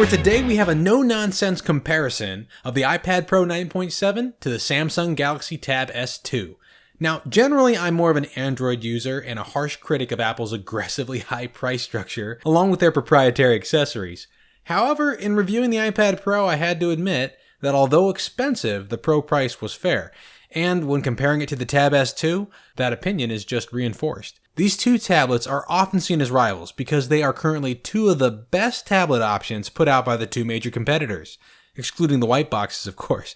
where today we have a no-nonsense comparison of the iPad Pro 9.7 to the Samsung Galaxy Tab S2. Now, generally I'm more of an Android user and a harsh critic of Apple's aggressively high price structure, along with their proprietary accessories. However, in reviewing the iPad Pro, I had to admit that although expensive, the Pro price was fair. And when comparing it to the Tab S2, that opinion is just reinforced. These two tablets are often seen as rivals because they are currently two of the best tablet options put out by the two major competitors, excluding the white boxes, of course.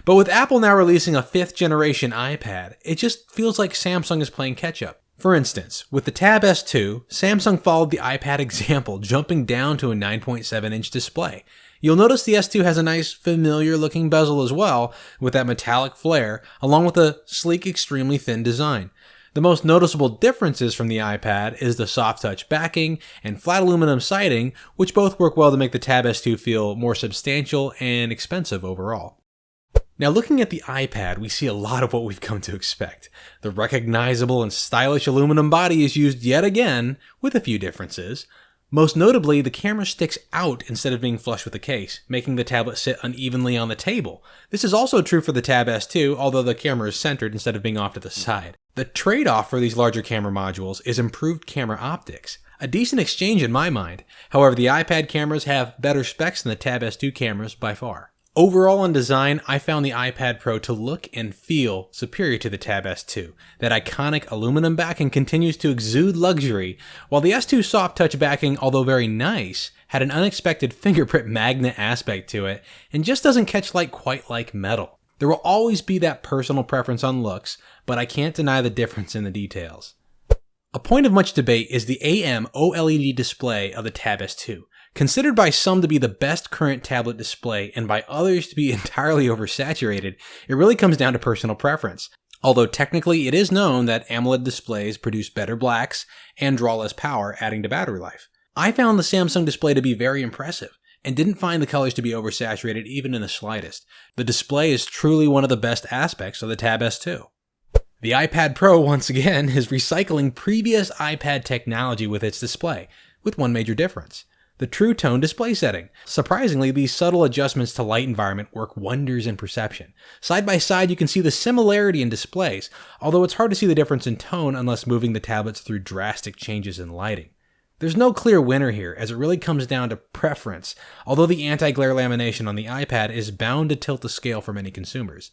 But with Apple now releasing a 5th generation iPad, it just feels like Samsung is playing catch-up. For instance, with the Tab S2, Samsung followed the iPad example, jumping down to a 9.7-inch display. You'll notice the S2 has a nice, familiar-looking bezel as well, with that metallic flare, along with a sleek, extremely thin design. The most noticeable differences from the iPad is the soft touch backing and flat aluminum siding, which both work well to make the Tab S2 feel more substantial and expensive overall. Now looking at the iPad, we see a lot of what we've come to expect. The recognizable and stylish aluminum body is used yet again, with a few differences. Most notably, the camera sticks out instead of being flush with the case, making the tablet sit unevenly on the table. This is also true for the Tab S2, although the camera is centered instead of being off to the side. The trade-off for these larger camera modules is improved camera optics. A decent exchange in my mind. However, the iPad cameras have better specs than the Tab S2 cameras by far. Overall in design, I found the iPad Pro to look and feel superior to the Tab S2. That iconic aluminum backing continues to exude luxury, while the S2 soft touch backing, although very nice, had an unexpected fingerprint magnet aspect to it, and just doesn't catch light quite like metal. There will always be that personal preference on looks, but I can't deny the difference in the details. A point of much debate is the AM OLED display of the Tab S2. Considered by some to be the best current tablet display and by others to be entirely oversaturated, it really comes down to personal preference. Although technically it is known that AMOLED displays produce better blacks and draw less power, adding to battery life. I found the Samsung display to be very impressive and didn't find the colors to be oversaturated even in the slightest. The display is truly one of the best aspects of the Tab S2. The iPad Pro, once again, is recycling previous iPad technology with its display, with one major difference. The True Tone display setting. Surprisingly, these subtle adjustments to light environment work wonders in perception. Side by side, you can see the similarity in displays, although it's hard to see the difference in tone unless moving the tablets through drastic changes in lighting. There's no clear winner here, as it really comes down to preference, although the anti-glare lamination on the iPad is bound to tilt the scale for many consumers.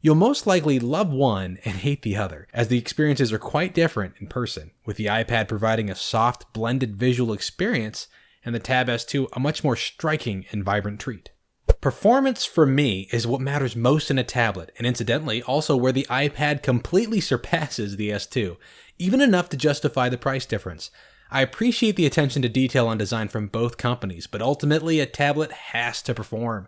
You'll most likely love one and hate the other, as the experiences are quite different in person, with the iPad providing a soft, blended visual experience, and the Tab S2 a much more striking and vibrant treat. Performance for me is what matters most in a tablet, and incidentally also where the iPad completely surpasses the S2, even enough to justify the price difference. I appreciate the attention to detail on design from both companies, but ultimately a tablet has to perform.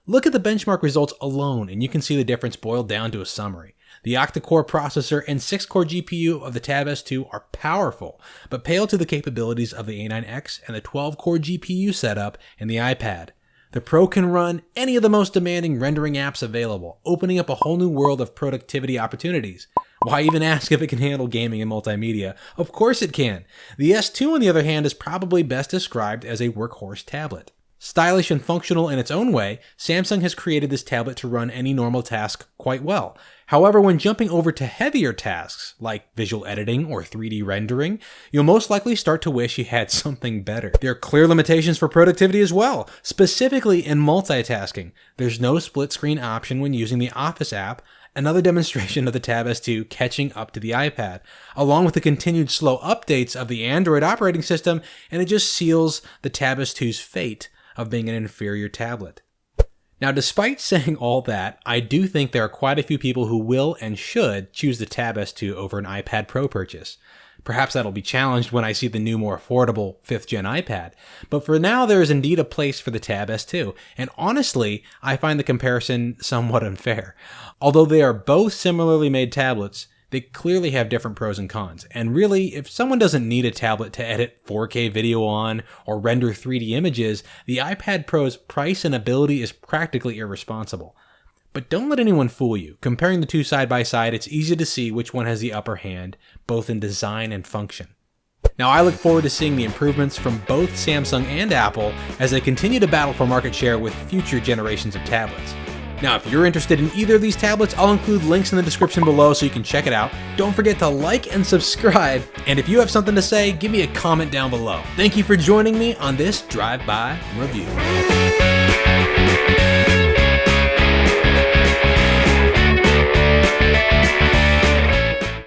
Look at the benchmark results alone and you can see the difference boiled down to a summary. The octa-core processor and 6-core GPU of the Tab S2 are powerful, but pale to the capabilities of the A9X and the 12-core GPU setup in the iPad. The Pro can run any of the most demanding rendering apps available, opening up a whole new world of productivity opportunities. Why even ask if it can handle gaming and multimedia? Of course it can. The S2, on the other hand, is probably best described as a workhorse tablet. Stylish and functional in its own way, Samsung has created this tablet to run any normal task quite well. However, when jumping over to heavier tasks, like visual editing or 3D rendering, you'll most likely start to wish you had something better. There are clear limitations for productivity as well, specifically in multitasking. There's no split screen option when using the Office app, another demonstration of the Tab S2 catching up to the iPad, along with the continued slow updates of the Android operating system, and it just seals the Tab S2's fate of being an inferior tablet. Now, despite saying all that, I do think there are quite a few people who will and should choose the Tab S2 over an iPad Pro purchase. Perhaps that'll be challenged when I see the new, more affordable 5th gen iPad, but for now there is indeed a place for the Tab S2, and honestly, I find the comparison somewhat unfair. Although they are both similarly made tablets, they clearly have different pros and cons, and really, if someone doesn't need a tablet to edit 4K video on or render 3D images, the iPad Pro's price and ability is practically irresponsible. But don't let anyone fool you. Comparing the two side by side, it's easy to see which one has the upper hand, both in design and function. Now, I look forward to seeing the improvements from both Samsung and Apple as they continue to battle for market share with future generations of tablets. Now, if you're interested in either of these tablets, I'll include links in the description below so you can check it out. Don't forget to like and subscribe, and if you have something to say, give me a comment down below. Thank you for joining me on this drive-by review.